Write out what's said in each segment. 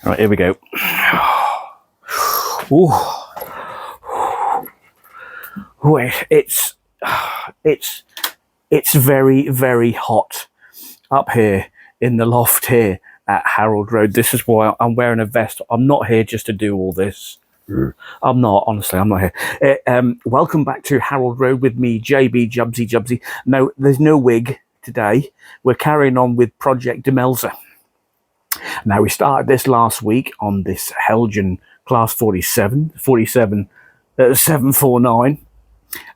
Right, here we go. Ooh. Ooh, it's very, very hot up here in the loft here at Harold Road. This is why I'm wearing a vest. I'm not here just to do all this. I'm not, honestly, I'm not here. Welcome back to Harold Road with me, JB Jubsy. No, there's no wig today. We're carrying on with Project Demelza. Now, we started this last week on this Helgen Class 749.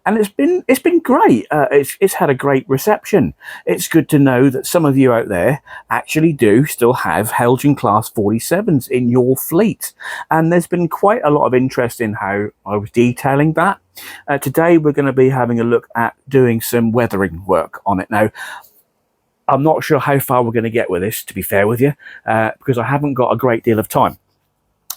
And it's been great. It's had a great reception. It's good to know that some of you out there actually do still have Helgen Class 47s in your fleet. And there's been quite a lot of interest in how I was detailing that. Today we're going to be having a look at doing some weathering work on it. Now, I'm not sure how far we're going to get with this, to be fair with you, because I haven't got a great deal of time.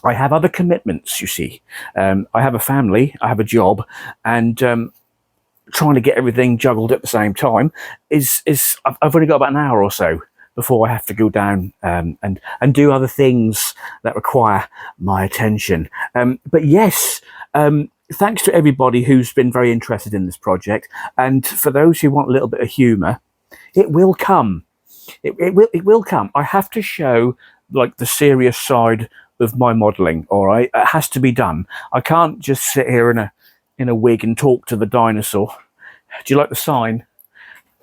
I have other commitments, you see. I have a family, I have a job, and trying to get everything juggled at the same time I've only got about an hour or so before I have to go down and do other things that require my attention. But yes, thanks to everybody who's been very interested in this project, and for those who want a little bit of humour, it will come. It will come. I have to show like the serious side of my modelling. All right, it has to be done. I can't just sit here in a wig and talk to the dinosaur. Do you like the sign?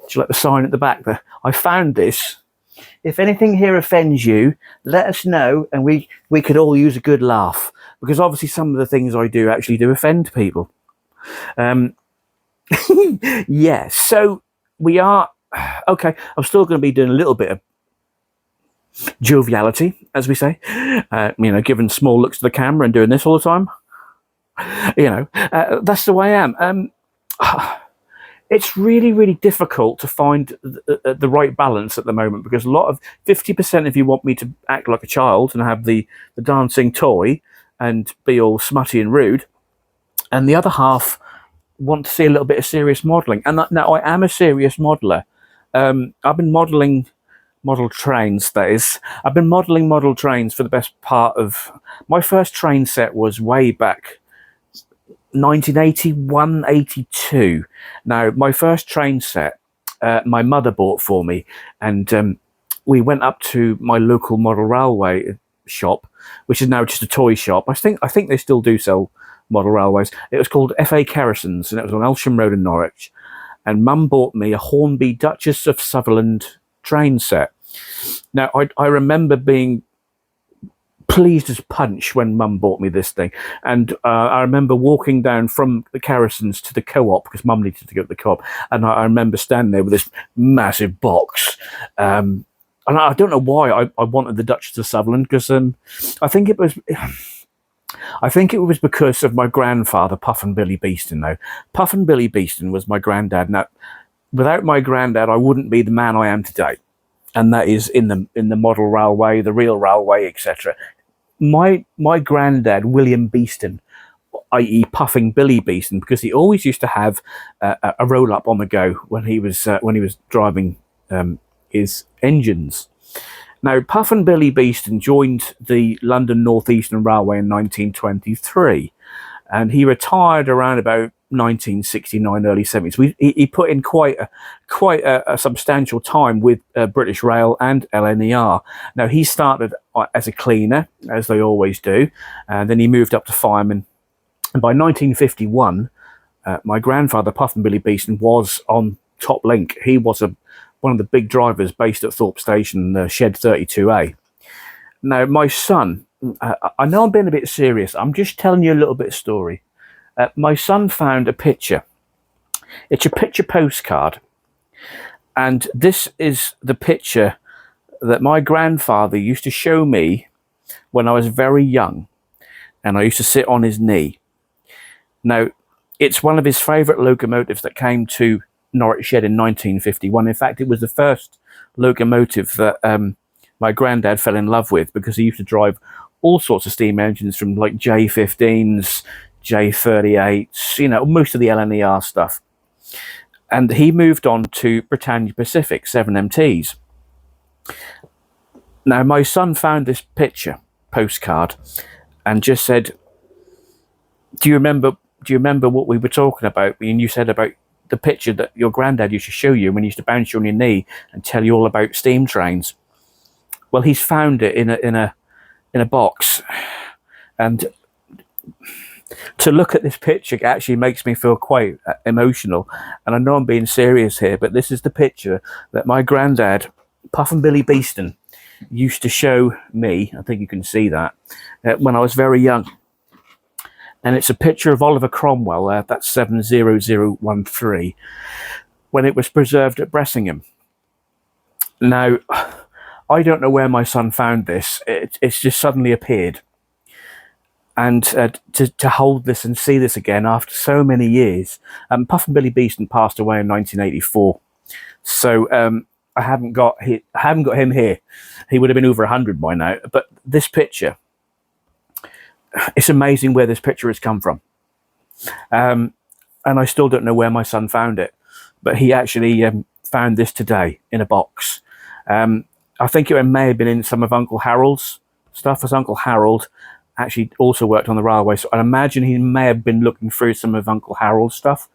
Do you like the sign at the back there? I found this. If anything here offends you, let us know, and we could all use a good laugh, because obviously some of the things I do actually do offend people. Yeah, so we are okay. I'm still going to be doing a little bit of joviality, as we say, giving small looks to the camera and doing this all the time. That's the way I am. It's really, really difficult to find the right balance at the moment, because a lot of 50% of you want me to act like a child and have the dancing toy and be all smutty and rude, and the other half want to see a little bit of serious modelling. And now I am a serious modeller. I've been modelling model trains, that is. I've been modelling model trains for the best part of... My first train set was way back 1981, 82. Now, my first train set, my mother bought for me, and we went up to my local model railway shop, which is now just a toy shop. I think they still do sell model railways. It was called F.A. Kerrison's, and it was on Elsham Road in Norwich. And Mum bought me a Hornby Duchess of Sutherland train set. Now, I remember being pleased as punch when Mum bought me this thing, and I remember walking down from the Kerrisons to the co-op, because Mum needed to go to the co-op, and I remember standing there with this massive box, and I don't know why I wanted the Duchess of Sutherland, because I think it was because of my grandfather, Puffin Billy Beeston. Now, Puffin Billy Beeston was my granddad. Now, without my granddad, I wouldn't be the man I am today, and that is in the model railway, the real railway, etc. My granddad, William Beeston, i.e. Puffing Billy Beeston, because he always used to have a roll up on the go when he was driving his engines. Now, Puffin Billy Beeston joined the London North Eastern Railway in 1923, and he retired around about 1969, early 70s. He put in quite a substantial time with British Rail and LNER. Now, he started as a cleaner, as they always do, and then he moved up to fireman. And by 1951, my grandfather, Puffin Billy Beeston, was on Top Link. He was one of the big drivers based at Thorpe Station, Shed 32A. Now, my son, I know I'm being a bit serious. I'm just telling you a little bit of story. My son found a picture. It's a picture postcard. And this is the picture that my grandfather used to show me when I was very young. And I used to sit on his knee. Now, it's one of his favourite locomotives that came to Norwich Shed in 1951. In fact, it was the first locomotive that my granddad fell in love with, because he used to drive all sorts of steam engines, from like J15s, J38s, most of the LNER stuff. And he moved on to Britannia Pacific 7MTs. Now, my son found this picture, postcard and just said, do you remember what we were talking about? And you said about the picture that your granddad used to show you when he used to bounce you on your knee and tell you all about steam trains. Well, he's found it in a box, and to look at this picture actually makes me feel quite emotional. And I know I'm being serious here, but this is the picture that my granddad, Puffin Billy Beeston, used to show me. I think you can see that when I was very young. And it's a picture of Oliver Cromwell, that's 70013, when it was preserved at Bressingham. Now, I don't know where my son found this. It's just suddenly appeared. And to hold this and see this again after so many years. Puffin Billy Beeston passed away in 1984. So I haven't got him here. He would have been over 100 by now. But this picture, it's amazing where this picture has come from. And I still don't know where my son found it. But he actually found this today in a box. I think it may have been in some of Uncle Harold's stuff, as Uncle Harold actually also worked on the railway. So I imagine he may have been looking through some of Uncle Harold's stuff.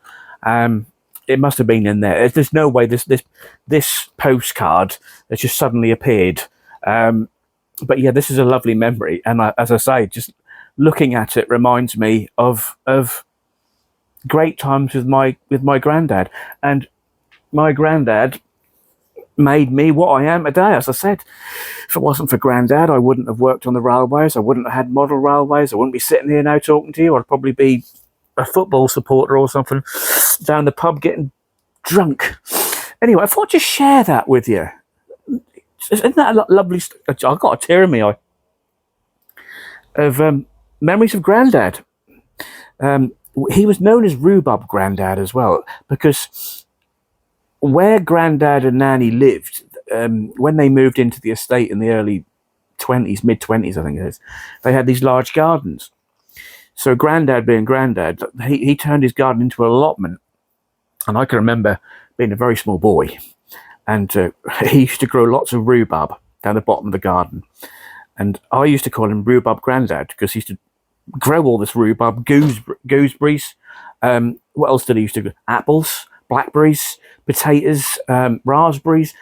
It must have been in there. There's no way this postcard has just suddenly appeared. But yeah, this is a lovely memory. And as I say, just looking at it reminds me of great times with my granddad. And my granddad made me what I am today. As I said, if it wasn't for Granddad, I wouldn't have worked on the railways. I wouldn't have had model railways. I wouldn't be sitting here now talking to you. I'd probably be a football supporter or something down the pub getting drunk. Anyway, I thought I'd just share that with you. Isn't that a lovely... I've got a tear in my eye of memories of Granddad. He was known as Rhubarb Granddad as well, because where Granddad and Nanny lived, when they moved into the estate in the early 20s, mid-20s, I think it is, they had these large gardens. So Granddad, being Granddad, he turned his garden into an allotment. And I can remember being a very small boy, and he used to grow lots of rhubarb down the bottom of the garden. And I used to call him Rhubarb Granddad because he used to grow all this rhubarb, gooseberries. What else did he used to grow? Apples, blackberries, potatoes, raspberries,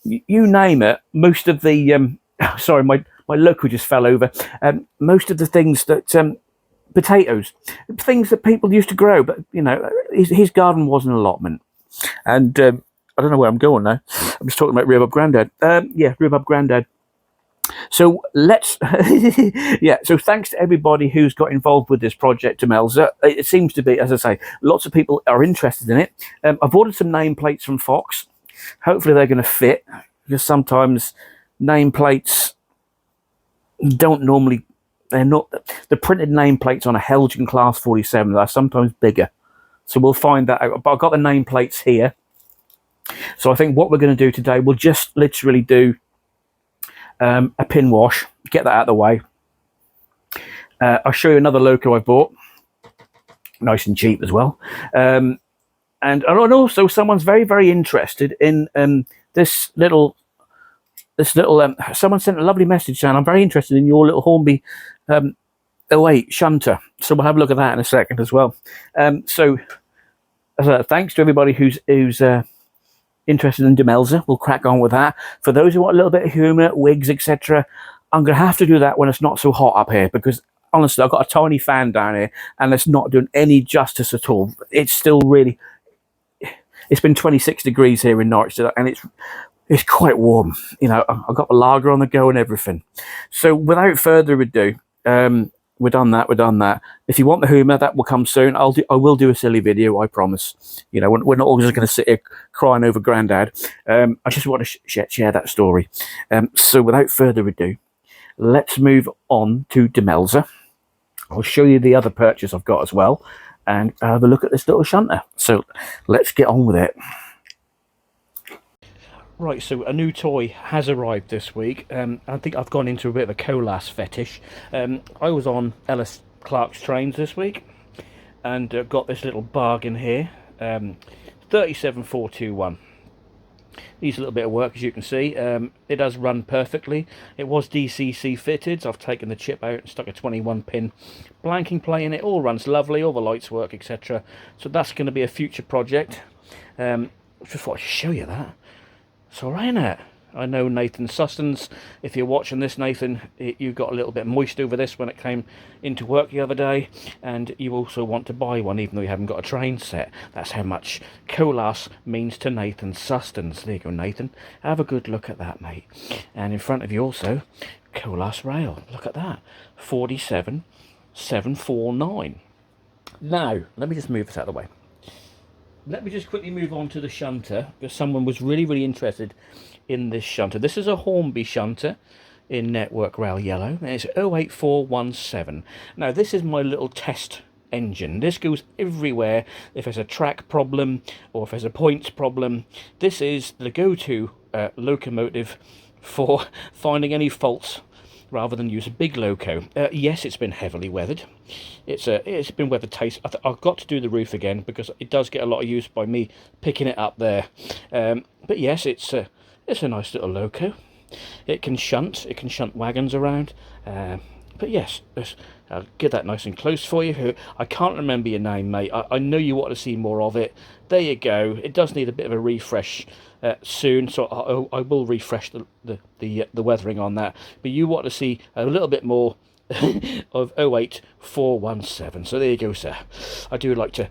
you name it. Most of the sorry, my local just fell over. Most of the things that potatoes, things that people used to grow, but you know, his garden was an allotment. And I don't know where I'm going now. I'm just talking about Rhubarb Granddad. Yeah, Rhubarb Granddad. So let's, yeah, so thanks to everybody who's got involved with this Project Demelza. It seems to be, as I say, lots of people are interested in it. I've ordered some nameplates from Fox. Hopefully they're going to fit, because sometimes nameplates don't normally, they're not, the printed nameplates on a Helgen Class 47 are sometimes bigger. So we'll find that out. But I've got the nameplates here. So I think what we're going to do today, we'll just literally do a pin wash, get that out of the way. I'll show you another loco I bought, nice and cheap as well. And also someone's very interested in this little. Someone sent a lovely message saying, I'm very interested in your little Hornby 08 Shunter. So we'll have a look at that in a second as well. So thanks to everybody who's interested in Demelza. We'll crack on with that. For those who want a little bit of humour, wigs, etc., I'm going to have to do that when it's not so hot up here, because honestly, I've got a tiny fan down here and it's not doing any justice at all. It's still really, it's been 26 degrees here in Norwich today, and it's quite warm. You know, I've got the lager on the go and everything. So without further ado, we're done that. If you want the humour, that will come soon. I will do a silly video, I promise. You know, we're not all just going to sit here crying over Granddad. I just want to share that story. So without further ado, let's move on to Demelza. I'll show you the other purchase I've got as well, and have a look at this little shunter. So let's get on with it. Right, so a new toy has arrived this week. I think I've gone into a bit of a colas fetish. I was on Ellis Clark's trains this week and got this little bargain here, 37421. Needs a little bit of work, as you can see. It does run perfectly. It was DCC fitted, so I've taken the chip out and stuck a 21 pin blanking plate in it. All runs lovely, all the lights work, etc. So that's going to be a future project. Just thought I'd show you that. It's alright, isn't it? I know Nathan Sustons, if you're watching this, Nathan, you got a little bit moist over this when it came into work the other day, and you also want to buy one even though you haven't got a train set. That's how much Colas means to Nathan Sustons. There you go, Nathan. Have a good look at that, mate. And in front of you also, Colas rail. Look at that. 47749. Now, let me just move this out of the way. Let me just quickly move on to the shunter, because someone was really interested in this shunter. This is a Hornby shunter in Network Rail Yellow, and it's 08417. Now, this is my little test engine. This goes everywhere if there's a track problem or if there's a points problem. This is the go-to locomotive for finding any faults rather than use a big loco. Yes, it's been heavily weathered. It's been weathered taste. I've got to do the roof again because it does get a lot of use by me picking it up there. But yes, it's a nice little loco. It can shunt wagons around. But yes, I'll get that nice and close for you. I can't remember your name, mate. I know you want to see more of it. There you go. It does need a bit of a refresh soon, so I will refresh the weathering on that. But you want to see a little bit more of 08417. So there you go, sir. I do like to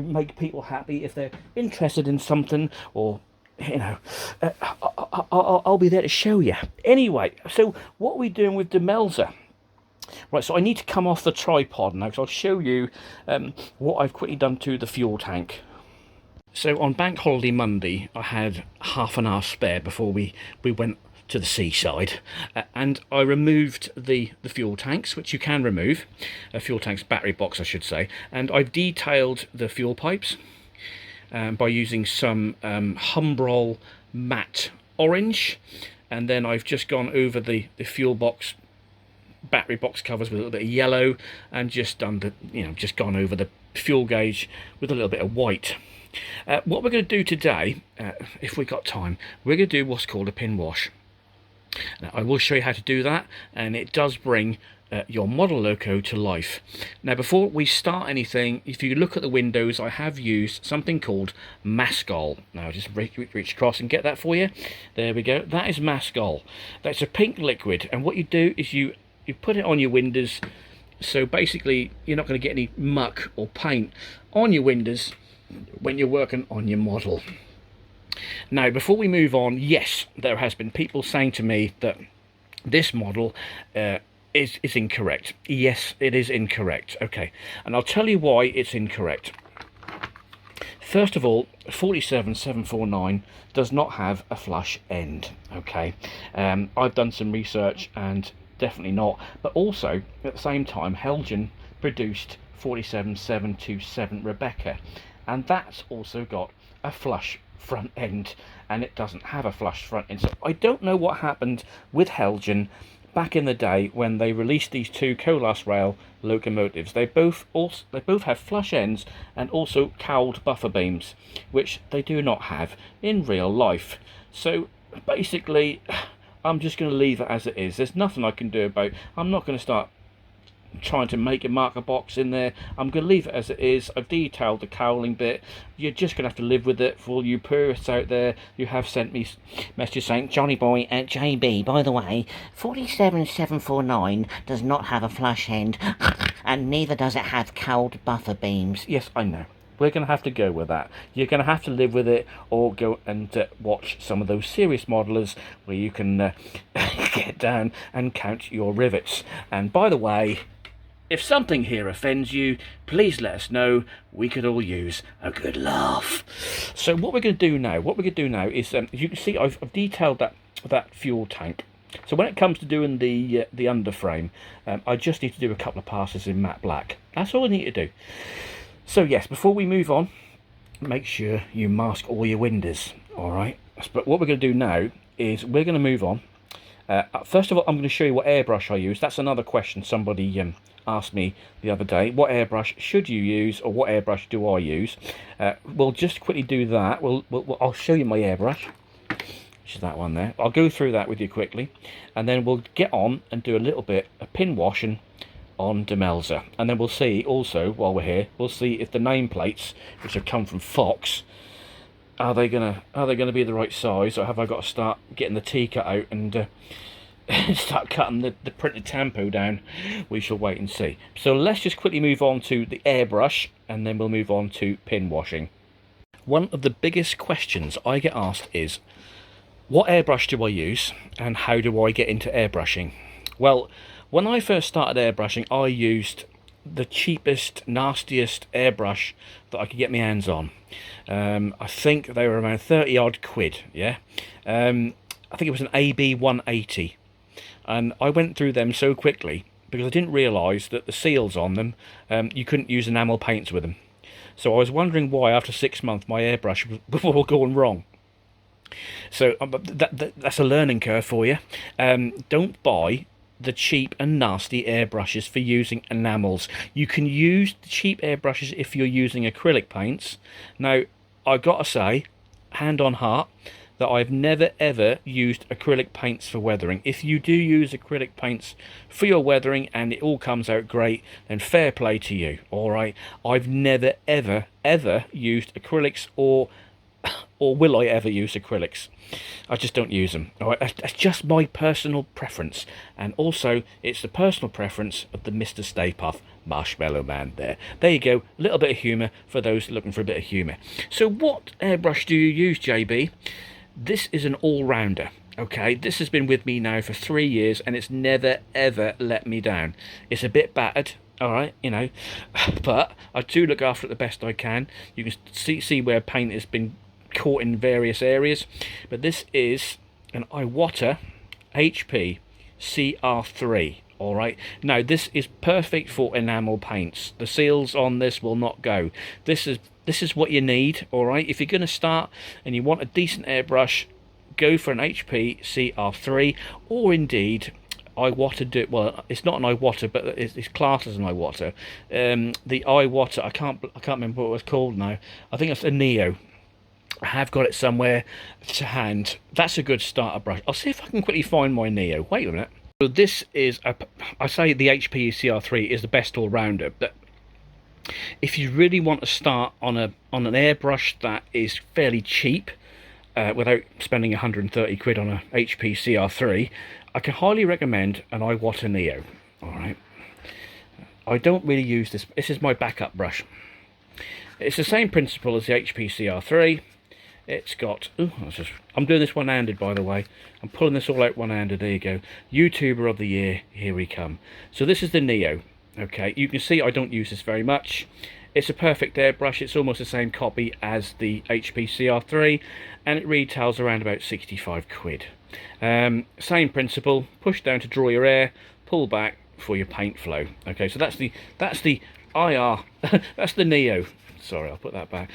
make people happy if they're interested in something, or you know, I'll be there to show you. Anyway, so what are we doing with Demelza? Right, so I need to come off the tripod now, because I'll show you what I've quickly done to the fuel tank. So on Bank Holiday Monday, I had half an hour spare before we went to the seaside, and I removed the fuel tanks, which you can remove, fuel tanks battery box I should say, and I've detailed the fuel pipes by using some Humbrol matte orange, and then I've just gone over the fuel box battery box covers with a little bit of yellow, and just done the just gone over the fuel gauge with a little bit of white. What we're going to do today, if we got time, we're going to do what's called a pin wash. Now, I will show you how to do that, and it does bring your model loco to life. Now, before we start anything, if you look at the windows, I have used something called Mascol. Now, just reach across and get that for you. There we go. That is Mascol. That's a pink liquid, and what you do is you put it on your windows, so basically you're not going to get any muck or paint on your windows when you're working on your model. Now, before we move on, yes, there has been people saying to me that this model is incorrect. Yes, it is incorrect. Okay, and I'll tell you why it's incorrect. First of all, 47749 does not have a flush end. Okay, I've done some research and definitely not. But also, at the same time, Helgen produced 47727 Rebecca, and that's also got a flush front end, and it doesn't have a flush front end. So I don't know what happened with Helgen back in the day when they released these two Colas rail locomotives. They both have flush ends and also cowled buffer beams, which they do not have in real life. So basically, I'm just going to leave it as it is. There's nothing I can do about it. I'm not going to start trying to make a marker box in there. I'm going to leave it as it is. I've detailed the cowling bit. You're just going to have to live with it. For all you purists out there who have sent me messages saying, Johnny boy, JB, by the way, 47749 does not have a flush end, and neither does it have cowled buffer beams. Yes, I know. We're going to have to go with that. You're going to have to live with it, or go and watch some of those serious modelers where you can get down and count your rivets. And by the way, if something here offends you, please let us know. We could all use a good laugh. So what we're going to do now, is, as you can see, I've detailed that fuel tank. So when it comes to doing the underframe, I just need to do a couple of passes in matte black. That's all I need to do. So yes, before we move on, make sure you mask all your windows, alright? But what we're going to do now is we're going to move on. First of all, I'm going to show you what airbrush I use. That's another question somebody asked me the other day, what airbrush should you use, or what airbrush do I use? We'll just quickly do that. I'll show you my airbrush, which is that one there. I'll go through that with you quickly, and then we'll get on and do a little bit of pin washing on Demelza, and then we'll see also, while we're here, we'll see if the nameplates, which have come from Fox, are they gonna be the right size, or have I got to start getting the T-cut out and start cutting the printed tampo down? We shall wait and see. So let's just quickly move on to the airbrush, and then we'll move on to pin washing. One of the biggest questions I get asked is, what airbrush do I use, and how do I get into airbrushing? Well, when I first started airbrushing, I used the cheapest, nastiest airbrush that I could get my hands on. I think they were around 30 odd quid, yeah. I think it was an AB 180, and I went through them so quickly because I didn't realise that the seals on them, you couldn't use enamel paints with them. So I was wondering why after 6 months my airbrush was all going wrong. So that's a learning curve for you. Don't buy the cheap and nasty airbrushes for using enamels. You can use the cheap airbrushes if you're using acrylic paints. Now, I've got to say, hand on heart, that I've never ever used acrylic paints for weathering. If you do use acrylic paints for your weathering and it all comes out great, then fair play to you, alright? I've never ever used acrylics, or will I ever use acrylics? I just don't use them. All right, that's just my personal preference, and also it's the personal preference of the Mr. Stay Puft Marshmallow Man there. There you go, a little bit of humour for those looking for a bit of humour. So what airbrush do you use, JB? This is an all-rounder. Okay, this has been with me now for 3 years, and it's never ever let me down. It's a bit battered, all right, you know, but I do look after it the best I can. You can see where paint has been caught in various areas, but this is an Iwata HP CR3. All right, now this is perfect for enamel paints. The seals on this will not go. This is what you need. All right, if you're going to start and you want a decent airbrush, go for an HP CR3, or indeed Iwata. Well, it's not an Iwata, but it's classed as an Iwata. The Iwata, I can't remember what it was called now. I think it's a Neo. I have got it somewhere to hand. That's a good starter brush. I'll see if I can quickly find my Neo. Wait a minute. So this is I say the HP CR3 is the best all-rounder, but if you really want to start on an airbrush that is fairly cheap, without spending 130 quid on a HP CR3, I can highly recommend an Iwata Neo. All right. I don't really use this. This is my backup brush. It's the same principle as the HP CR3. It's got, I'm doing this one-handed, by the way. I'm pulling this all out one-handed. There you go. YouTuber of the year, here we come. So this is the Neo. Okay, you can see I don't use this very much. It's a perfect airbrush. It's almost the same copy as the HP CR3, and it retails around about 65 quid. Same principle. Push down to draw your air, pull back for your paint flow. Okay, so that's the IR. That's the Neo. Sorry, I'll put that back.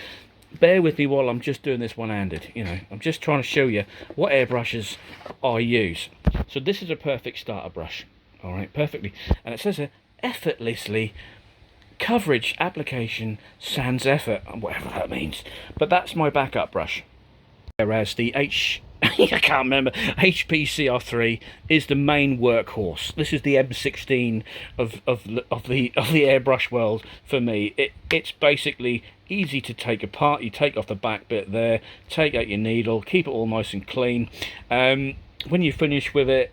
Bear with me while I'm just doing this one-handed. You know, I'm just trying to show you what airbrushes I use. So this is a perfect starter brush. All right, perfectly, and it says here, effortlessly coverage application sans effort, whatever that means. But that's my backup brush. Whereas the I can't remember, HP CR3 is the main workhorse. This is the M16 of the airbrush world for me. It's basically easy to take apart. You take off the back bit there, take out your needle, keep it all nice and clean. When you finish with it,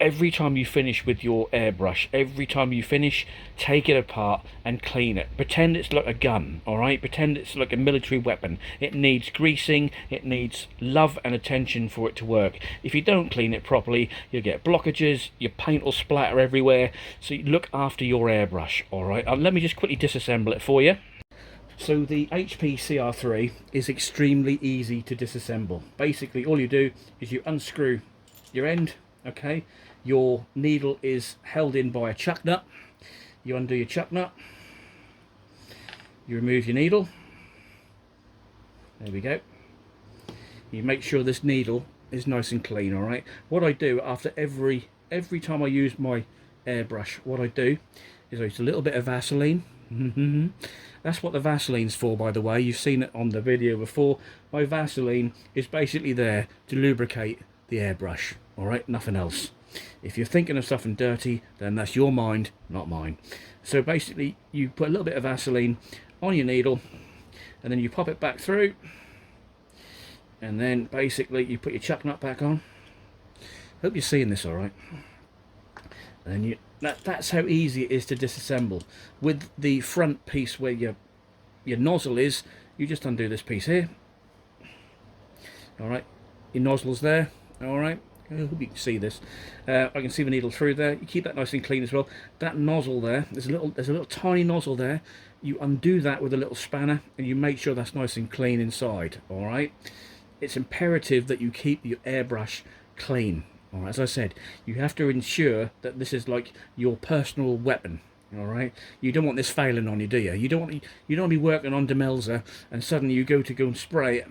every time you finish with your airbrush, every time you finish, take it apart and clean it. Pretend it's like a gun, all right? Pretend it's like a military weapon. It needs greasing, it needs love and attention for it to work. If you don't clean it properly, you'll get blockages, your paint will splatter everywhere. So you look after your airbrush, all right? Let me just quickly disassemble it for you. So the HP CR3 is extremely easy to disassemble. Basically, all you do is you unscrew your end, okay? Your needle is held in by a chuck nut. You undo your chuck nut. You remove your needle. There we go. You make sure this needle is nice and clean, all right? What I do after every time I use my airbrush, what I do is I use a little bit of Vaseline. That's what the Vaseline's for, by the way. You've seen it on the video before. My Vaseline is basically there to lubricate the airbrush. Alright, nothing else. If you're thinking of something dirty, then that's your mind, not mine. So basically, you put a little bit of Vaseline on your needle, and then you pop it back through, and then basically you put your chuck nut back on. Hope you're seeing this alright. And that's how easy it is to disassemble. With the front piece where your nozzle is, you just undo this piece here. Alright, your nozzle's there. Alright, I hope you can see this. I can see the needle through there. You keep that nice and clean as well. That nozzle there, there's a little tiny nozzle there. You undo that with a little spanner, and you make sure that's nice and clean inside. Alright, it's imperative that you keep your airbrush clean. Alright, as I said, you have to ensure that this is like your personal weapon. Alright, you don't want this failing on you, do you? You don't want to be working on Demelza and suddenly you go and spray it,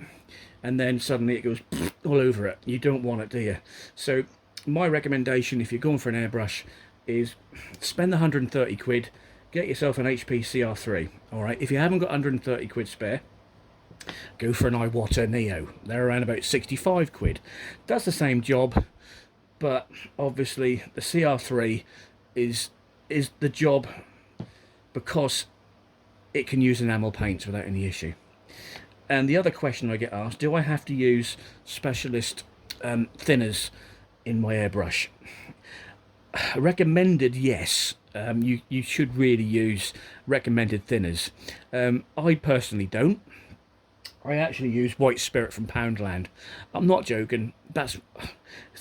and then suddenly it goes all over it. You don't want it, do you? So my recommendation, if you're going for an airbrush, is spend the 130 quid, get yourself an HP CR3. Alright, if you haven't got 130 quid spare, go for an Iwata Neo. They're around about 65 quid. Does the same job, but obviously the CR3 is the job because it can use enamel paints without any issue. And the other question I get asked, do I have to use specialist thinners in my airbrush? Recommended, yes. You should really use recommended thinners. I personally don't. I actually use white spirit from Poundland. I'm not joking.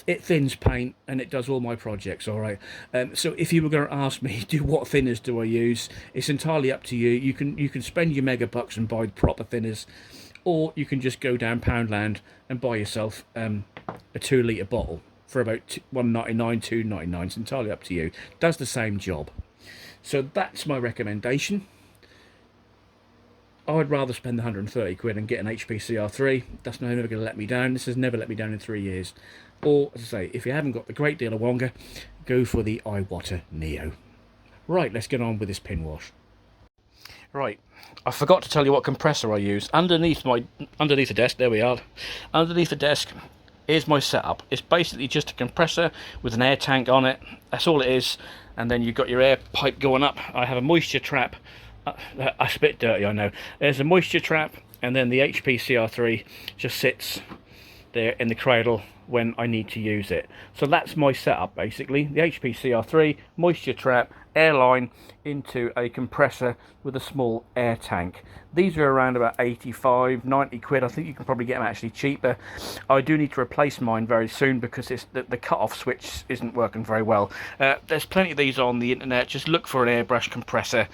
It thins paint and it does all my projects. All right. So if you were going to ask me, what thinners do I use? It's entirely up to you. You can spend your mega bucks and buy proper thinners, or you can just go down Poundland and buy yourself a 2 litre bottle for about £1.99, £2.99. It's entirely up to you. Does the same job. So that's my recommendation. I'd rather spend the 130 quid and get an HP CR3. That's never going to let me down. This has never let me down in 3 years. Or, as I say, if you haven't got the great deal of Wonga, go for the Iwata Neo. Right, let's get on with this pin wash. Right, I forgot to tell you what compressor I use. Underneath the desk, there we are. Underneath the desk is my setup. It's basically just a compressor with an air tank on it. That's all it is. And then you've got your air pipe going up. I have a moisture trap. That's a bit dirty, I know. There's a moisture trap, and then the HP CR3 just sits there in the cradle when I need to use it. So that's my setup basically. The HP CR3, moisture trap, air line into a compressor with a small air tank. These are around about 85, 90 quid. I think you can probably get them actually cheaper. I do need to replace mine very soon because the cut-off switch isn't working very well. There's plenty of these on the internet. Just look for an airbrush compressor.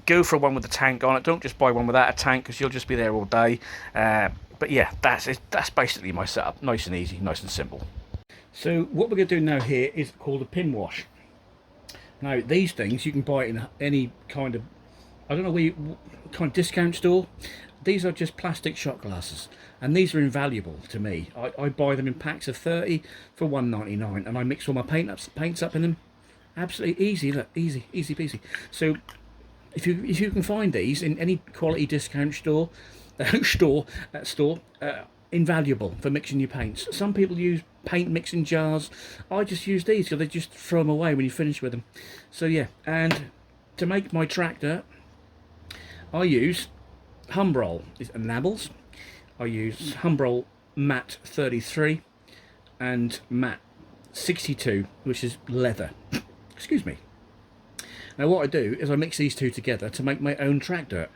Go for one with a tank on it. Don't just buy one without a tank because you'll just be there all day. But yeah, that's basically my setup. Nice and easy, nice and simple. So what we're going to do now here is called a pin wash. Now these things you can buy in any kind of, I don't know kind of discount store. These are just plastic shot glasses, and these are invaluable to me. I buy them in packs of 30 for £1.99, and I mix all my paints up in them. Absolutely easy, look, easy peasy. So if you can find these in any quality discount store, invaluable for mixing your paints. Some people use paint mixing jars. I just use these because they just throw them away when you finish with them. So yeah, and to make my tractor, I use Humbrol enamels. I use Humbrol Matte 33 and Matte 62, which is leather. Excuse me. Now what I do is I mix these two together to make my own track dirt.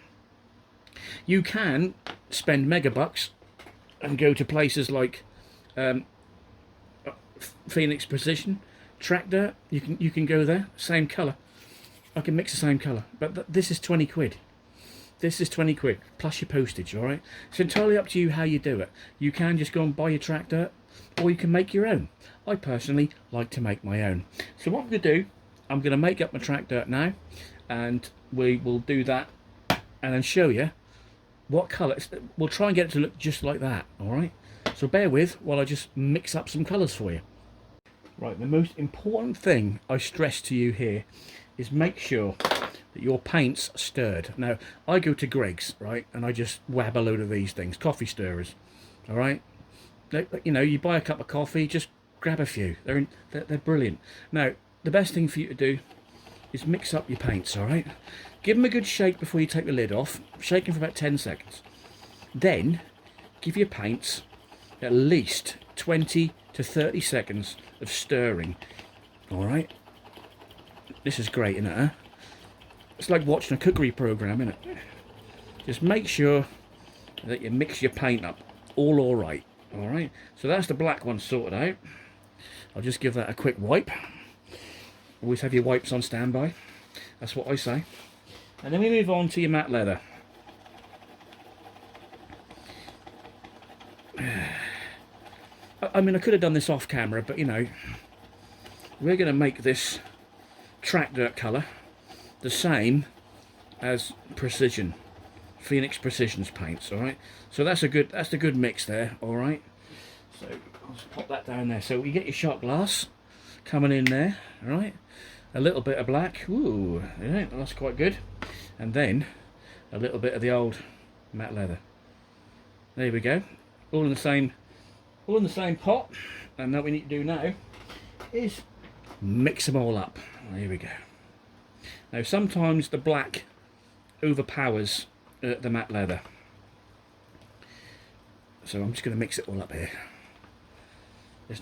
You can spend mega bucks and go to places like Phoenix Precision Track Dirt. You can go there, same colour. I can mix the same colour, but this is 20 quid. This is 20 quid plus your postage. All right, it's entirely up to you how you do it. You can just go and buy your track dirt, or you can make your own. I personally like to make my own. So what I'm going to do, I'm going to make up my track dirt now, and we will do that and then show you what colour. We'll try and get it to look just like that. All right, so bear with while I just mix up some colours for you. Right, the most important thing I stress to you here is make sure that your paint's stirred. Now, I go to Greg's, right, and I just whab a load of these things, coffee stirrers, all right? You know, you buy a cup of coffee, just grab a few. They're brilliant. Now, the best thing for you to do is mix up your paints, all right? Give them a good shake before you take the lid off. Shake them for about 10 seconds. Then, give your paints at least 20 to 30 seconds of stirring, all right? This is great, isn't it, huh? It's like watching a cookery program, isn't it? Just make sure that you mix your paint up all right. All right, so that's the black one sorted out. I'll just give that a quick wipe. Always have your wipes on standby. That's what I say. And then we move on to your matte leather. I mean, I could have done this off camera, but you know, we're going to make this track dirt colour the same as Precision, Phoenix Precision's paints. All right, so that's a good mix there. All right, so I'll just pop that down there. So you get your shot glass coming in there. All right, a little bit of black. Ooh, yeah, that's quite good. And then a little bit of the old matte leather. There we go. All in the same pot. And what we need to do now is mix them all up. Here we go. Now sometimes the black overpowers the matte leather, so I'm just going to mix it all up here. It's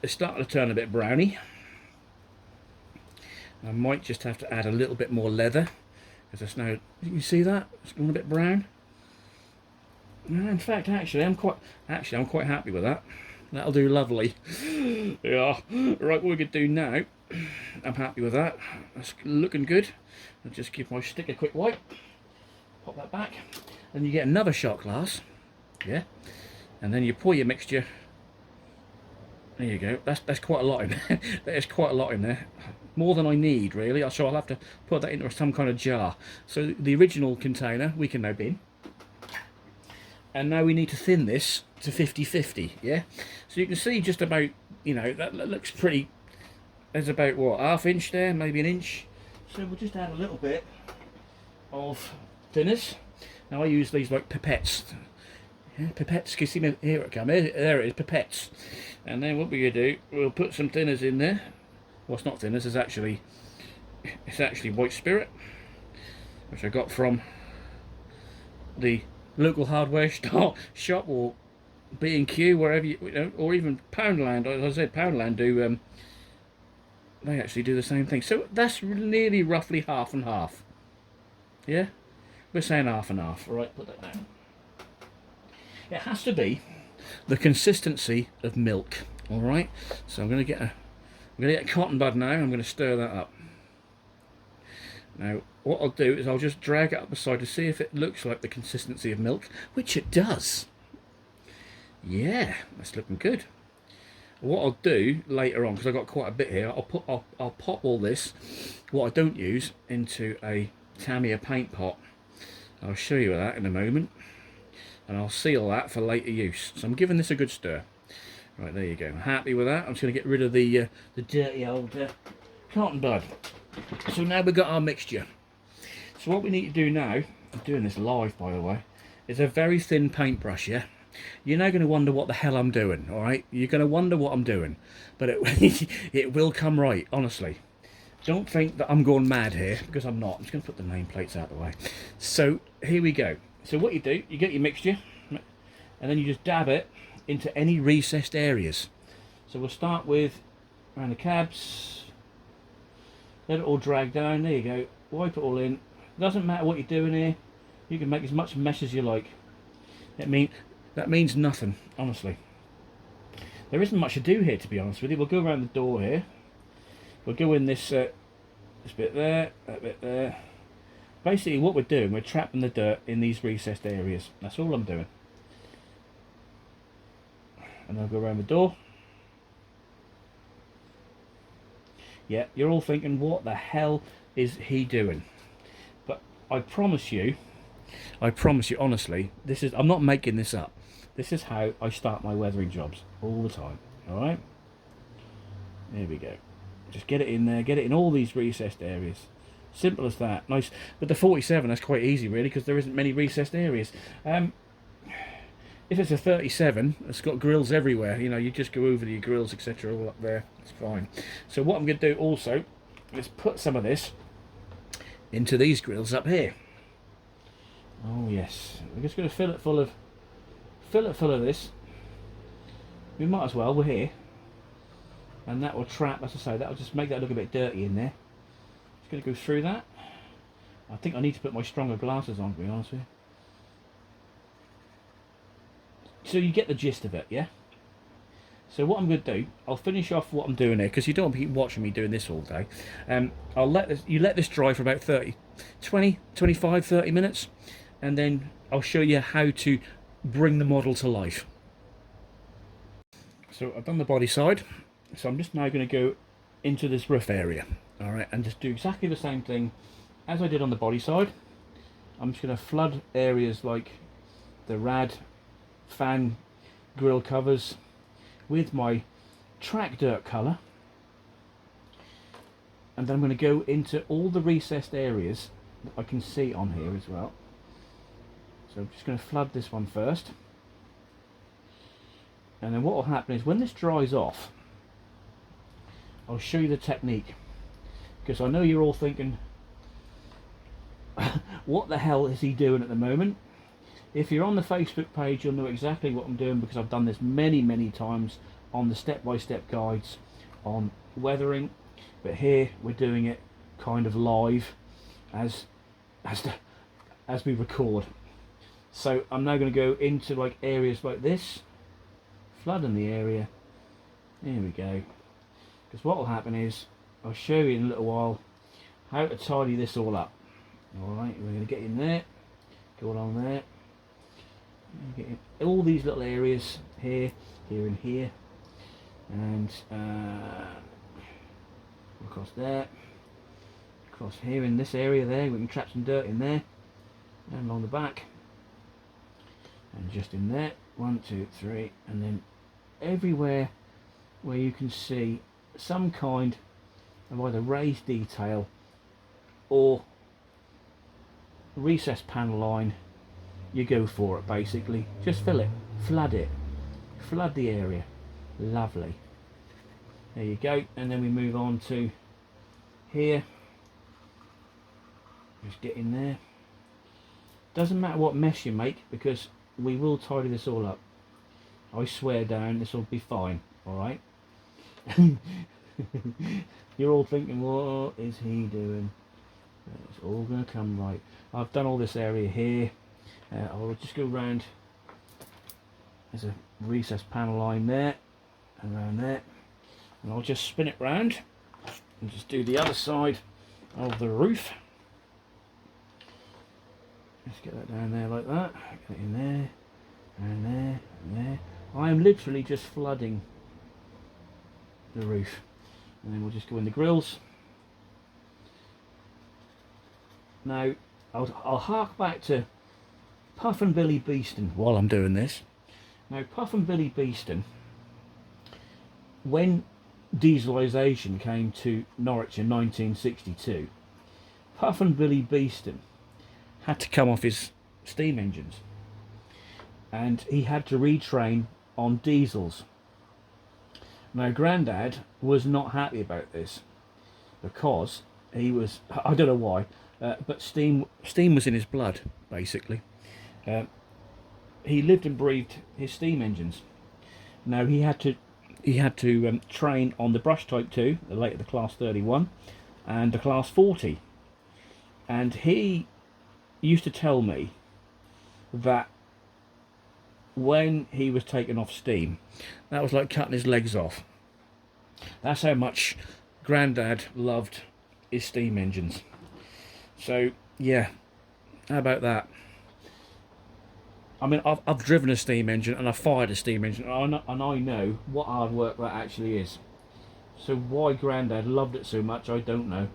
starting to turn a bit browny. I might just have to add a little bit more leather, because it's now, you see that it's gone a bit brown. In fact, actually I'm quite happy with that. That'll do lovely. Yeah, right, what we could do now, I'm happy with that. That's looking good. I'll just give my stick a quick wipe. Pop that back. Then you get another shot glass. Yeah. And then you pour your mixture. There you go. That's quite a lot in there. There's quite a lot in there. More than I need, really. So I'll have to put that into some kind of jar. So the original container we can now bin. And now we need to thin this to 50-50, yeah? So you can see just about, you know, that looks pretty. There's about, what, ½ inch there, maybe an inch. So we'll just add a little bit of thinners. Now I use these like pipettes. Yeah, pipettes, can you see me? Here it comes, there it is, pipettes. And then what we're going to do, we'll put some thinners in there. Well, it's not thinners, it's actually white spirit, which I got from the local hardware shop or B&Q, wherever you know, or even Poundland. As I said, Poundland do they actually do the same thing. So that's nearly roughly half and half. Yeah, we're saying half and half. All right, put that down. It has to be the consistency of milk. All right. So I'm going to get a cotton bud now. I'm going to stir that up. Now, what I'll do is I'll just drag it up the side to see if it looks like the consistency of milk, which it does. Yeah, that's looking good. What I'll do later on, because I've got quite a bit here, I'll pop all this, what I don't use, into a Tamiya paint pot. I'll show you that in a moment, and I'll seal that for later use. So I'm giving this a good stir. Right, there you go. I'm happy with that. I'm just going to get rid of the dirty old cotton bud. So now we've got our mixture. So what we need to do now, I'm doing this live by the way, is a very thin paintbrush, yeah? You're now going to wonder what the hell I'm doing, alright? You're going to wonder what I'm doing. But it will come right, honestly. Don't think that I'm going mad here, because I'm not. I'm just going to put the nameplates out of the way. So here we go. So what you do, you get your mixture, and then you just dab it into any recessed areas. So we'll start with around the cabs. Let it all drag down. There you go. Wipe it all in. Doesn't matter what you're doing here. You can make as much mess as you like. That means nothing, honestly. There isn't much to do here, to be honest with you. We'll go around the door here. We'll go in this bit there, that bit there. Basically, what we're doing, we're trapping the dirt in these recessed areas. That's all I'm doing. And I'll go around the door. Yeah, you're all thinking, what the hell is he doing? But I promise you honestly, I'm not making this up. This is how I start my weathering jobs all the time. Alright? There we go. Just get it in there, get it in all these recessed areas. Simple as that. Nice. But the 47, that's quite easy really, because there isn't many recessed areas. If it's a 37, it's got grills everywhere. You know, you just go over your grills, etc. all up there. It's fine. So what I'm going to do also is put some of this into these grills up here. Oh yes. We're just going to fill it full of this. We might as well. We're here. And that will trap, as I say, that will just make that look a bit dirty in there. Just going to go through that. I think I need to put my stronger glasses on, to be honest with you. So you get the gist of it, yeah? So what I'm going to do, I'll finish off what I'm doing here, because you don't want to keep watching me doing this all day. I'll let this dry for about 25, 30 minutes, and then I'll show you how to bring the model to life. So I've done the body side. So I'm just now going to go into this roof area, all right, and just do exactly the same thing as I did on the body side. I'm just going to flood areas like the rad fan grill covers with my track dirt colour, and then I'm going to go into all the recessed areas that I can see on here as well. So I'm just going to flood this one first, and then what will happen is when this dries off, I'll show you the technique, because I know you're all thinking, what the hell is he doing at the moment? If you're on the Facebook page, you'll know exactly what I'm doing, because I've done this many times on the step-by-step guides on weathering. But here we're doing it kind of live as we record. So I'm now going to go into like areas like this, flooding the area. There we go. Because what will happen is, I'll show you in a little while how to tidy this all up. Alright, we're going to get in there, go along there, get in all these little areas here, here and here, and across there, across here in this area there, we can trap some dirt in there, and along the back, and just in there, 1, 2, 3, and then everywhere where you can see some kind of either raised detail or recessed panel line, you go for it basically. Just fill it, flood the area. Lovely. There you go. And then we move on to here. Just get in there. Doesn't matter what mess you make, because we will tidy this all up. I swear down, this will be fine. Alright. You're all thinking, what is he doing? It's all going to come right. I've done all this area here. I'll just go round. There's a recessed panel line there, and around there, and I'll just spin it round and just do the other side of the roof. Just get that down there like that. Get it in there, and there, and there. I am literally just flooding the roof, and then we'll just go in the grills. Now I'll hark back to Puff and Billy Beeston while I'm doing this. Now Puff and Billy Beeston, when dieselisation came to Norwich in 1962, Puff and Billy Beeston had to come off his steam engines, and he had to retrain on diesels. Now Granddad was not happy about this, because he was, I don't know why, but steam was in his blood basically. He lived and breathed his steam engines. Now he had to train on the brush type 2, later the class 31, and the class 40, and he used to tell me that when he was taken off steam, that was like cutting his legs off. That's how much Granddad loved his steam engines. So yeah, how about that? I mean, I've driven a steam engine and I've fired a steam engine, and I know what hard work that actually is. So why Granddad loved it so much, I don't know,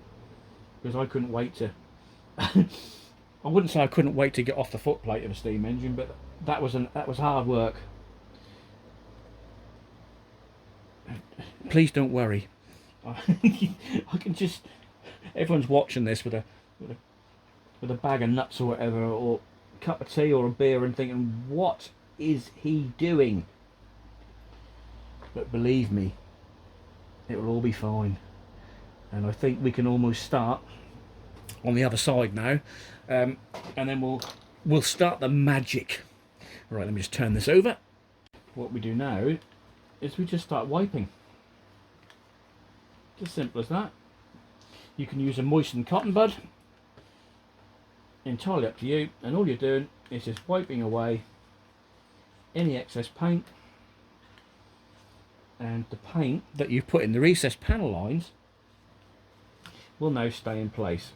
because I couldn't wait to I wouldn't say I couldn't wait to get off the footplate of a steam engine, but that was hard work. Please don't worry, I can just, everyone's watching this with a with a bag of nuts or whatever, or a cup of tea or a beer, and thinking, what is he doing? But believe me, it will all be fine. And I think we can almost start on the other side now, and then we'll start the magic. Right, let me just turn this over. What we do now is we just start wiping. Just simple as that. You can use a moistened cotton bud, entirely up to you, and all you're doing is just wiping away any excess paint, and the paint that you've put in the recessed panel lines will now stay in place.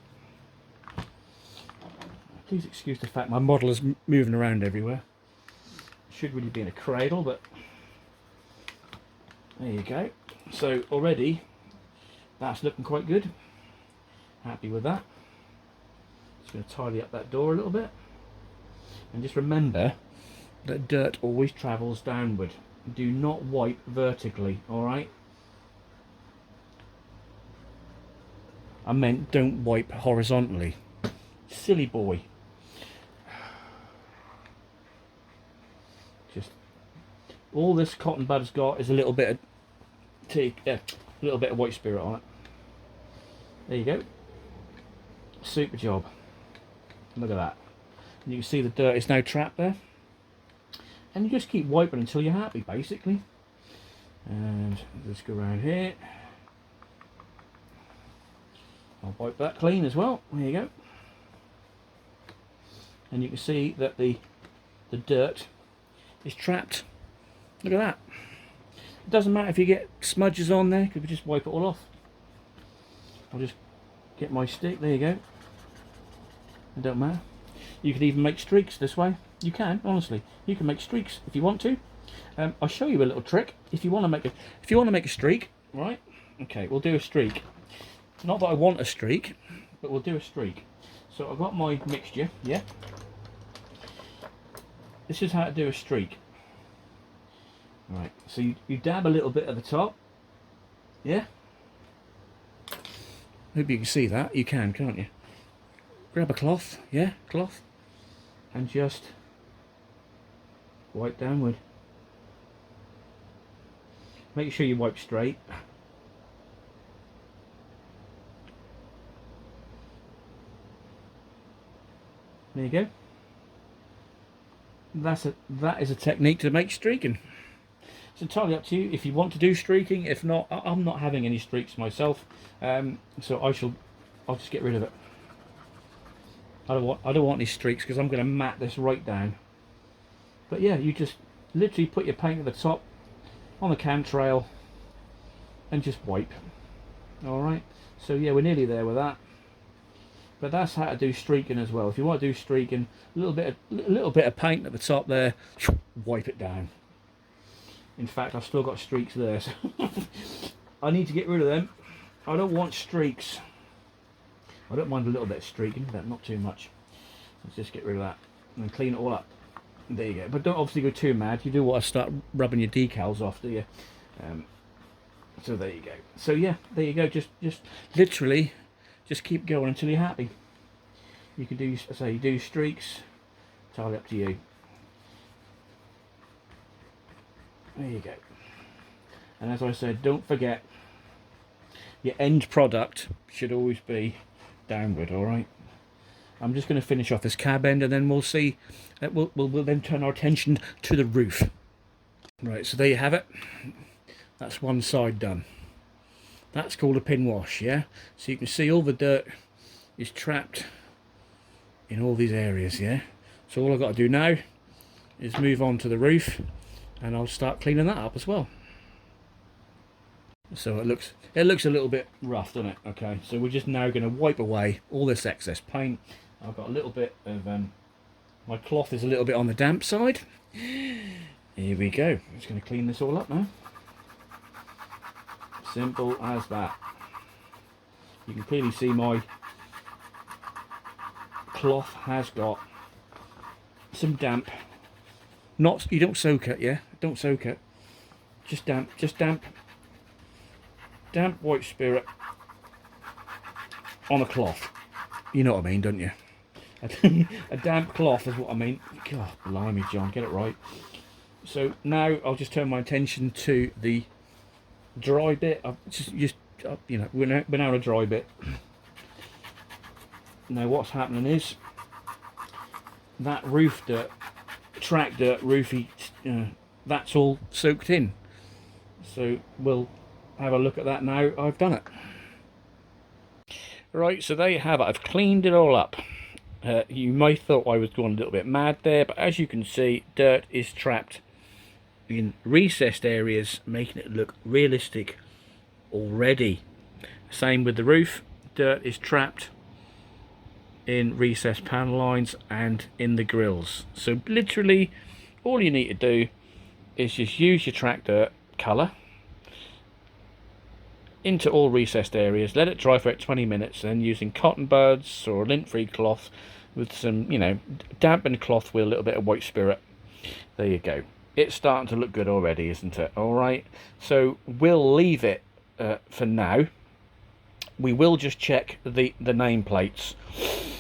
Please excuse the fact my model is moving around everywhere. Should really be in a cradle, but there you go. So already that's looking quite good. Happy with that. Just going to tidy up that door a little bit. And just remember that dirt always travels downward. Do not wipe vertically, alright? I meant don't wipe horizontally. Silly boy. Just all this cotton bud's got is a little bit of tea, a little bit of white spirit on it. There you go. Super job. Look at that. And you can see the dirt is now trapped there. And you just keep wiping until you're happy, basically. And let's go around here. I'll wipe that clean as well. There you go. And you can see that the dirt is trapped. Look at that. It doesn't matter if you get smudges on there, because we just wipe it all off. I'll just get my stick. There you go. It don't matter. You could even make streaks this way. You can, honestly. You can make streaks if you want to. I'll show you a little trick. If you want to make a streak, right? Okay, we'll do a streak. Not that I want a streak, but we'll do a streak. So I've got my mixture, yeah. This is how to do a streak. Right, so you dab a little bit at the top, yeah. Hope you can see that. You can, can't you? Grab a cloth, yeah, cloth, and just wipe downward. Make sure you wipe straight. There you go. That is a technique to make streaking. It's entirely up to you if you want to do streaking. If not, I'm not having any streaks myself, so I'll just get rid of it. I don't want these streaks because I'm going to mat this right down. But yeah, you just literally put your paint at the top on the camtrail and just wipe. All right. So yeah, we're nearly there with that. But that's how to do streaking as well. If you want to do streaking, a little bit of paint at the top there, wipe it down. In fact, I've still got streaks there, so I need to get rid of them. I don't want streaks. I don't mind a little bit of streaking, but not too much. Let's just get rid of that and clean it all up. There you go. But don't obviously go too mad. You do want to start rubbing your decals off, do you? So there you go. So yeah, there you go. Just literally, just keep going until you're happy. You can do, say, do streaks. Entirely up to you. There you go. And as I said, don't forget, your end product should always be downward. All right. I'm just going to finish off this cab end, and then we'll see. We'll then turn our attention to the roof. Right. So there you have it. That's one side done. That's called a pin wash. Yeah. So you can see all the dirt is trapped in all these areas. Yeah. So all I've got to do now is move on to the roof, and I'll start cleaning that up as well. So it looks a little bit rough, doesn't it? Okay, so we're just now going to wipe away all this excess paint. I've got a little bit of my cloth is a little bit on the damp side. Here we go. I'm just going to clean this all up now. Simple as that. You can clearly see my cloth has got some damp. You don't soak it, yeah? Don't soak it. Just damp. damp white spirit on a cloth. You know what I mean, don't you? A damp cloth is what I mean. God, blimey, John, get it right. So now I'll just turn my attention to the dry bit. I've just you know, we're now on a dry bit. Now what's happening is that roof dirt, track dirt, roofy, that's all soaked in. So we'll have a look at that now I've done it. Right, so there you have it. I've cleaned it all up. You may have thought I was going a little bit mad there, but as you can see, dirt is trapped in recessed areas, making it look realistic already. Same with the roof. Dirt is trapped in recessed panel lines and in the grills. So literally all you need to do is just use your track dirt colour into all recessed areas, let it dry for about 20 minutes, then using cotton buds or lint-free cloth with some, you know, dampened cloth with a little bit of white spirit. There you go. It's starting to look good already, isn't it? Alright, so we'll leave it for now. We will just check the nameplates,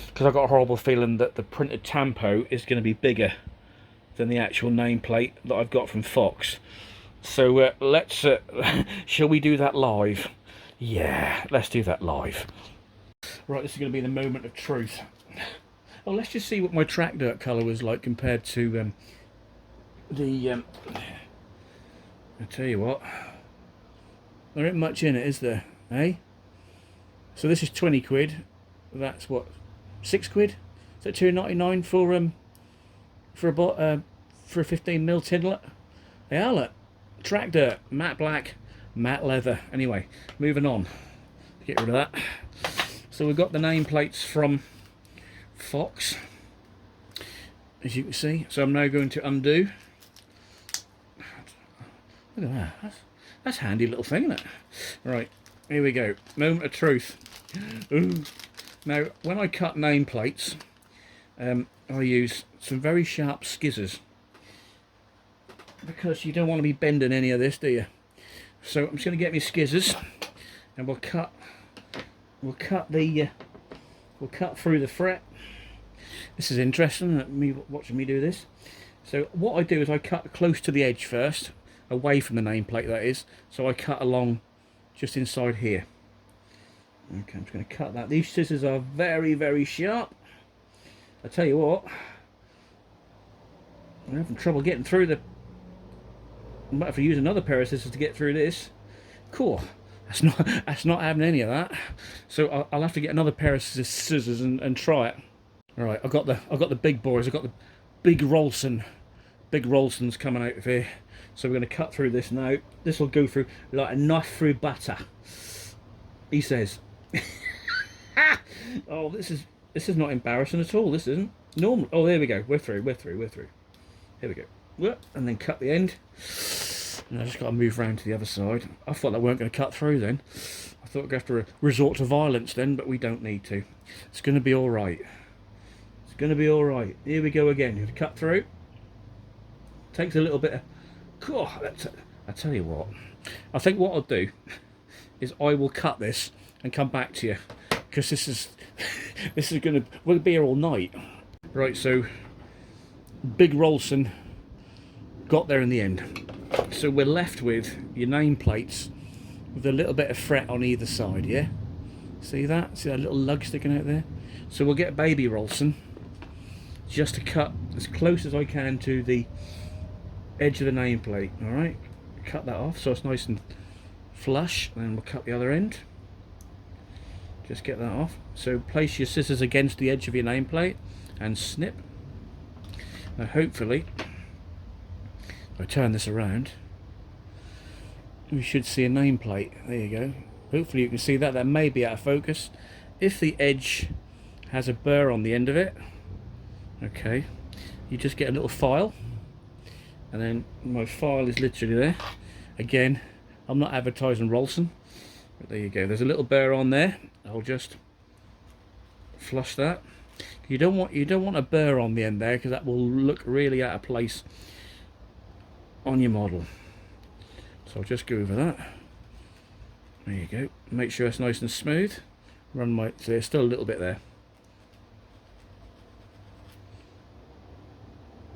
because I've got a horrible feeling that the printed tampo is going to be bigger than the actual nameplate that I've got from Fox. So let's shall we do that live? Yeah, let's do that live. Right, this is going to be the moment of truth. Oh, let's just see what my track dirt colour was like compared to I tell you what, there ain't much in it, is there? Eh? So this is 20 quid. That's what, 6 quid? Is that £2.99 for a 15mm tinlet? Yeah, look. Track dirt, matte black, matte leather. Anyway, moving on. Get rid of that. So we've got the nameplates from Fox, as you can see. So I'm now going to undo. Look at that. That's a handy little thing, isn't it? Right, here we go. Moment of truth. Ooh. Now, when I cut nameplates, I use some very sharp skizzers, because you don't want to be bending any of this, do you? So I'm just going to get my skizzers, and we'll cut through the fret. This is interesting, me watching me do this. So what I do is I cut close to the edge first, away from the nameplate, that is. So I cut along just inside here. Okay, I'm just going to cut that. These scissors are very, very sharp. I tell you what, I'm having trouble getting through the. I might have to use another pair of scissors to get through this. Cool. That's not having any of that. So I'll have to get another pair of scissors and try it. All right, I've got the big boys. I've got the big Rolson. Big Rolsons coming out of here. So we're going to cut through this now. This will go through like a knife through butter, he says. Oh, this is not embarrassing at all. This isn't normal. Oh, there we go. We're through. Here we go. And then cut the end. And I just got to move round to the other side. I thought that weren't going to cut through then. I thought we'd have to resort to violence then, but we don't need to. It's going to be all right. It's going to be all right. Here we go again. You have to cut through. Takes a little bit of. Oh, I tell you what. I think what I'll do is I will cut this and come back to you, because this is going to. We'll be here all night. Right. So, Big Rolson got there in the end. So we're left with your nameplates with a little bit of fret on either side, yeah? See that? See that little lug sticking out there? So we'll get Baby Rolson just to cut as close as I can to the edge of the nameplate, alright? Cut that off so it's nice and flush, and then we'll cut the other end. Just get that off. So place your scissors against the edge of your nameplate and snip. Now hopefully, if I turn this around, we should see a nameplate. There you go. Hopefully you can see that. That may be out of focus. If the edge has a burr on the end of it, okay, you just get a little file, and then my file is literally there. Again, I'm not advertising Rolson, but there you go. There's a little burr on there. I'll just flush that. You don't want a burr on the end there, because that will look really out of place on your model. So I'll just go over that. There you go. Make sure it's nice and smooth. Run my, so there's still a little bit there.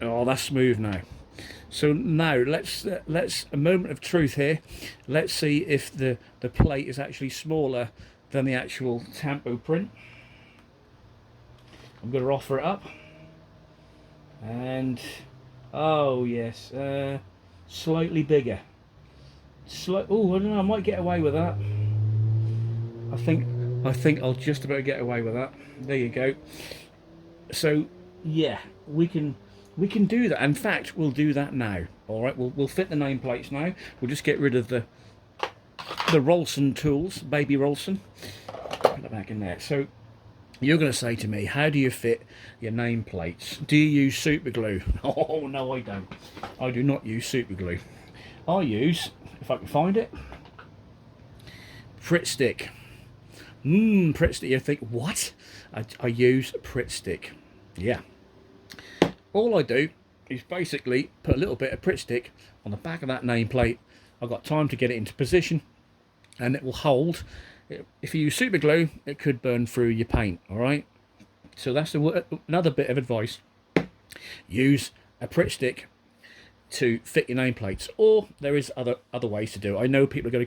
Oh, that's smooth now. So now let's a moment of truth here. Let's see if the plate is actually smaller than the actual tampo print. I'm going to offer it up, and oh yes, slightly bigger. Oh, I don't know. I might get away with that. I think I'll just about get away with that. There you go. So yeah, we can do that. In fact, we'll do that now. All right, we'll fit the nameplates now. We'll just get rid of the Rolson tools, baby Rolson. Put that back in there. So you're going to say to me, how do you fit your nameplates? Do you use super glue? Oh no, I don't. I do not use super glue. I use, if I can find it, Pritt stick. Pritt stick. You think, what? I use Pritt stick. Yeah. All I do is basically put a little bit of Pritt stick on the back of that nameplate. I've got time to get it into position, and it will hold. If you use super glue, it could burn through your paint. All right. So that's another bit of advice. Use a Pritt stick to fit your nameplates, or there is other ways to do it. I know people are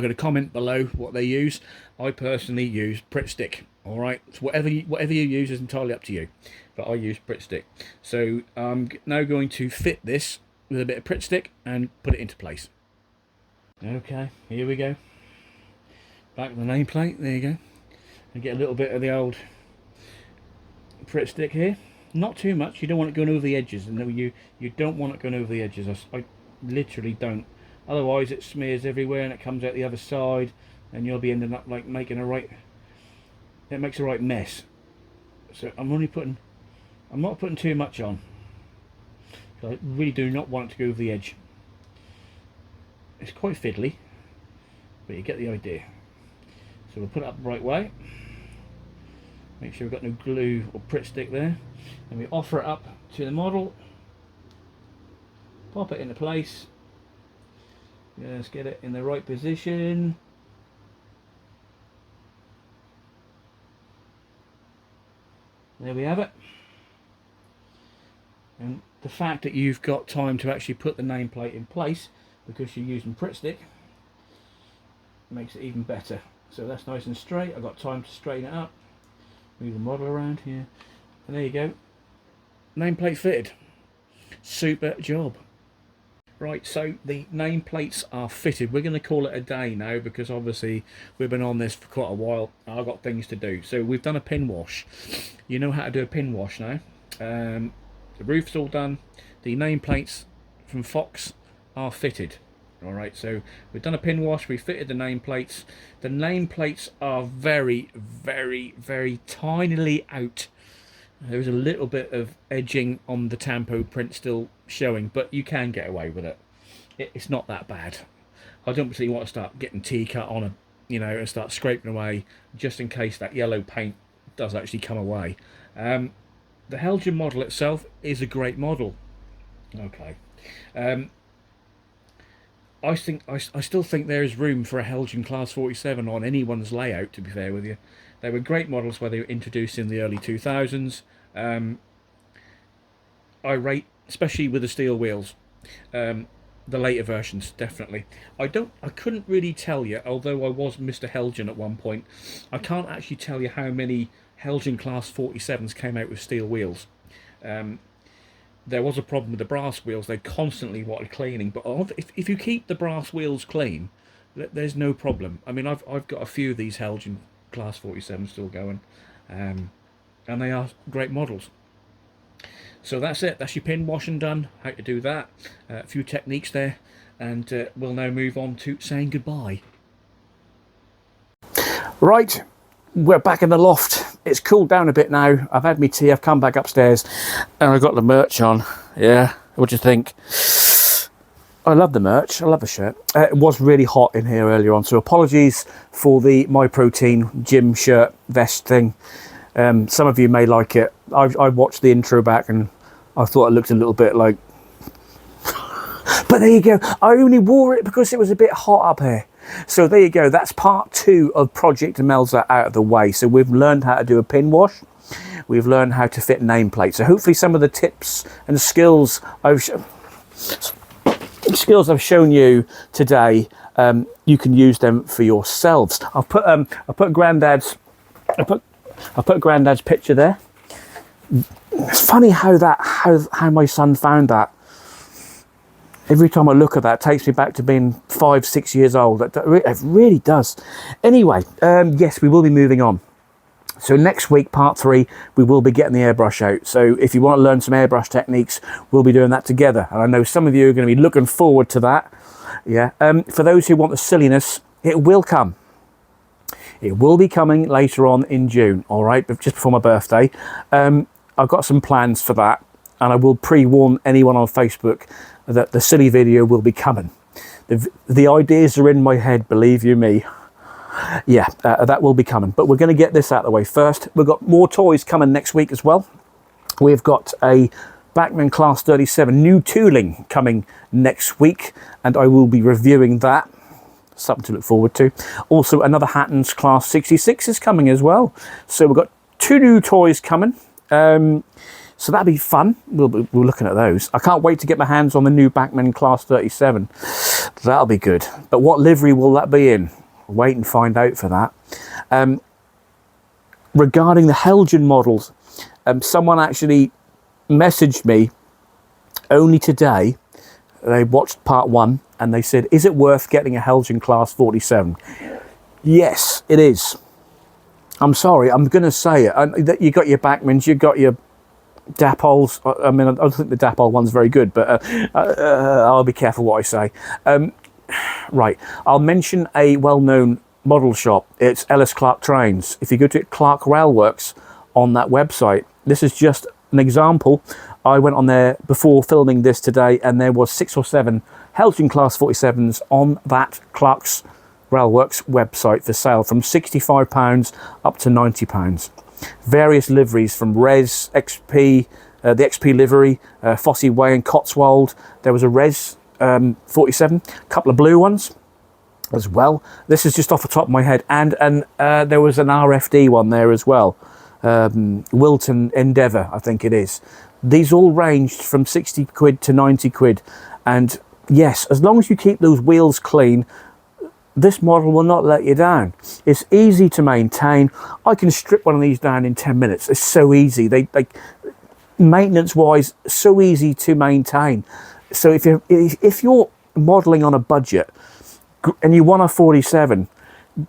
going to comment below what they use. I personally use Pritt stick. All right, so whatever you use is entirely up to you, but I use Pritt stick. So I'm now going to fit this with a bit of Pritt stick and put it into place. Okay, here we go. Back of the nameplate. There you go. And get a little bit of the old Pritt stick here. Not too much. You don't want it going over the edges. And you don't want it going over the edges. I literally don't. Otherwise, it smears everywhere and it comes out the other side, and you'll be ending up like making a right. It makes a right mess. So I'm not putting too much on. I really do not want it to go over the edge. It's quite fiddly, but you get the idea. So we'll put it up the right way. Make sure we've got no glue or Pritt stick there. And we offer it up to the model. Pop it into place. Just get it in the right position. There we have it. And the fact that you've got time to actually put the nameplate in place because you're using Pritt stick makes it even better. So that's nice and straight. I've got time to straighten it up. Move the model around here. And there you go. Nameplate fitted. Super job. Right, so the nameplates are fitted. We're going to call it a day now because obviously we've been on this for quite a while. I've got things to do. So we've done a pin wash. You know how to do a pin wash now. The roof's all done. The nameplates from Fox are fitted. All right, so we've done a pin wash. We fitted the nameplates. The nameplates are very, very, very tinily out. There's a little bit of edging on the tampo print still showing, but you can get away with it. It's not that bad. I don't particularly want to start getting T-cut on and start scraping away just in case that yellow paint does actually come away. The Helgen model itself is a great model. Okay. I still think there is room for a Helgen Class 47 on anyone's layout, to be fair with you. They were great models where they were introduced in the early 2000s. I rate, especially with the steel wheels, the later versions, definitely. I couldn't really tell you, although I was Mr. Helgen at one point, I can't actually tell you how many Helgen Class 47s came out with steel wheels. There was a problem with the brass wheels. They constantly wanted cleaning, but if you keep the brass wheels clean, there's no problem. I mean, I've got a few of these Helgen Class 47s still going, and they are great models. So that's it. That's your pin washing done. How to do that. A few techniques there, and we'll now move on to saying goodbye. Right, we're back in the loft. It's cooled down a bit now. I've had my tea. I've come back upstairs, and I've got the merch on. Yeah, what do you think? I love the merch. I love the shirt. It was really hot in here earlier on, so apologies for the My Protein gym shirt vest thing. Some of you may like it. I watched the intro back and I thought it looked a little bit like... But there you go. I only wore it because it was a bit hot up here. So there you go. That's part 2 of Project Demelza out of the way. So we've learned how to do a pin wash. We've learned how to fit nameplates. So hopefully some of the tips and skills I've shown you today, you can use them for yourselves. I'll put Granddad's picture there. It's funny how my son found that. Every time I look at that, it takes me back to being 5-6 years old. It really does. Anyway, yes, we will be moving on. So next week, part 3, we will be getting the airbrush out. So if you want to learn some airbrush techniques, we'll be doing that together. And I know some of you are going to be looking forward to that. Yeah. For those who want the silliness, it will come. It will be coming later on in June, all right, just before my birthday. I've got some plans for that, and I will pre-warn anyone on Facebook that the silly video will be coming. The ideas are in my head, believe you me. Yeah, that will be coming. But we're going to get this out of the way first. We've got more toys coming next week as well. We've got a Bachmann Class 37 new tooling coming next week, and I will be reviewing that. Something to look forward to. Also, another Hatton's Class 66 is coming as well. So we've got 2 new toys coming. So that'll be fun. We're looking at those. I can't wait to get my hands on the new Bachmann Class 37. That'll be good. But what livery will that be in? Wait and find out for that. Regarding the Helgen models, someone actually messaged me only today. They watched part 1 and they said, is it worth getting a Helgen Class 47? Yes, it is. I'm sorry, I'm going to say it. You got your Bachmanns, you got your Dapols. I mean, I don't think the Dapol one's very good, but I'll be careful what I say. Right, I'll mention a well-known model shop. It's Ellis Clark Trains. If you go to Clark Railworks on that website, this is just an example. I went on there before filming this today, and there was 6 or 7 Helgen Class 47s on that Clark's Railworks website for sale, from £65 up to £90. Various liveries from Res, XP, the XP livery, Fosse Way and Cotswold. There was a Res 47, a couple of blue ones as well. This is just off the top of my head, and there was an RFD one there as well. Wilton Endeavour, I think it is. These all ranged from 60 quid to 90 quid, and yes, as long as you keep those wheels clean, this model will not let you down. It's easy to maintain. I can strip one of these down in 10 minutes. It's so easy. They maintenance wise, so easy to maintain. So if you're modeling on a budget and you want a 47,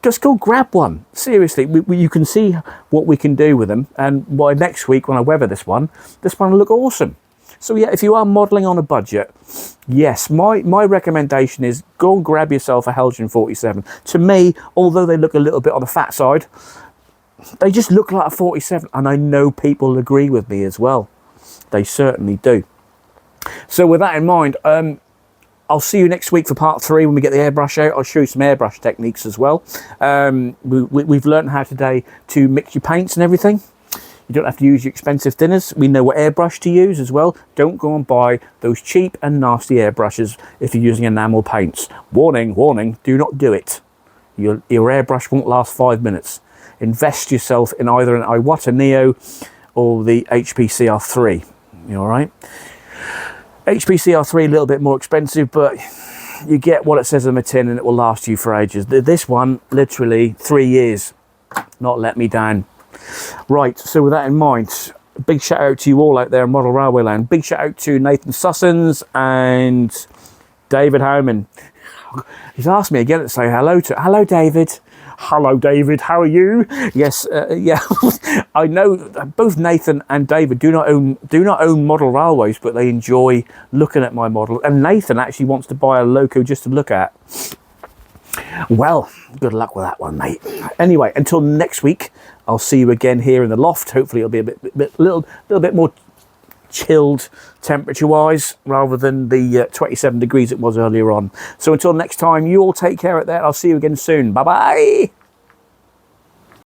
just go grab one. Seriously, you can see what we can do with them, and by next week when I weather this one will look awesome. So yeah, if you are modelling on a budget, yes, my recommendation is go and grab yourself a Helgen 47. To me, although they look a little bit on the fat side, they just look like a 47, and I know people agree with me as well. They certainly do. So with that in mind, I'll see you next week for part 3 when we get the airbrush out. I'll show you some airbrush techniques as well. We've learned how today to mix your paints and everything. You don't have to use your expensive thinners. We know what airbrush to use as well. Don't go and buy those cheap and nasty airbrushes if you're using enamel paints. Warning, warning, do not do it. Your airbrush won't last 5 minutes. Invest yourself in either an Iwata Neo or the HP CR3. You all right? HP CR3 a little bit more expensive, but you get what it says on the tin and it will last you for ages. This one, literally 3 years. Not let me down. Right, so with that in mind, big shout out to you all out there in Model Railway Land. Big shout out to Nathan Sussens and David Howman. He's asked me again to say hello to. Hello, David. Hello, David. How are you? Yes, yeah. I know both Nathan and David do not own model railways, but they enjoy looking at my model. And Nathan actually wants to buy a loco just to look at. Well, good luck with that one, mate. Anyway, until next week, I'll see you again here in the loft. Hopefully, it'll be a little bit more chilled temperature-wise, rather than the 27 degrees it was earlier on. So until next time, you all take care out there. I'll see you again soon. Bye-bye.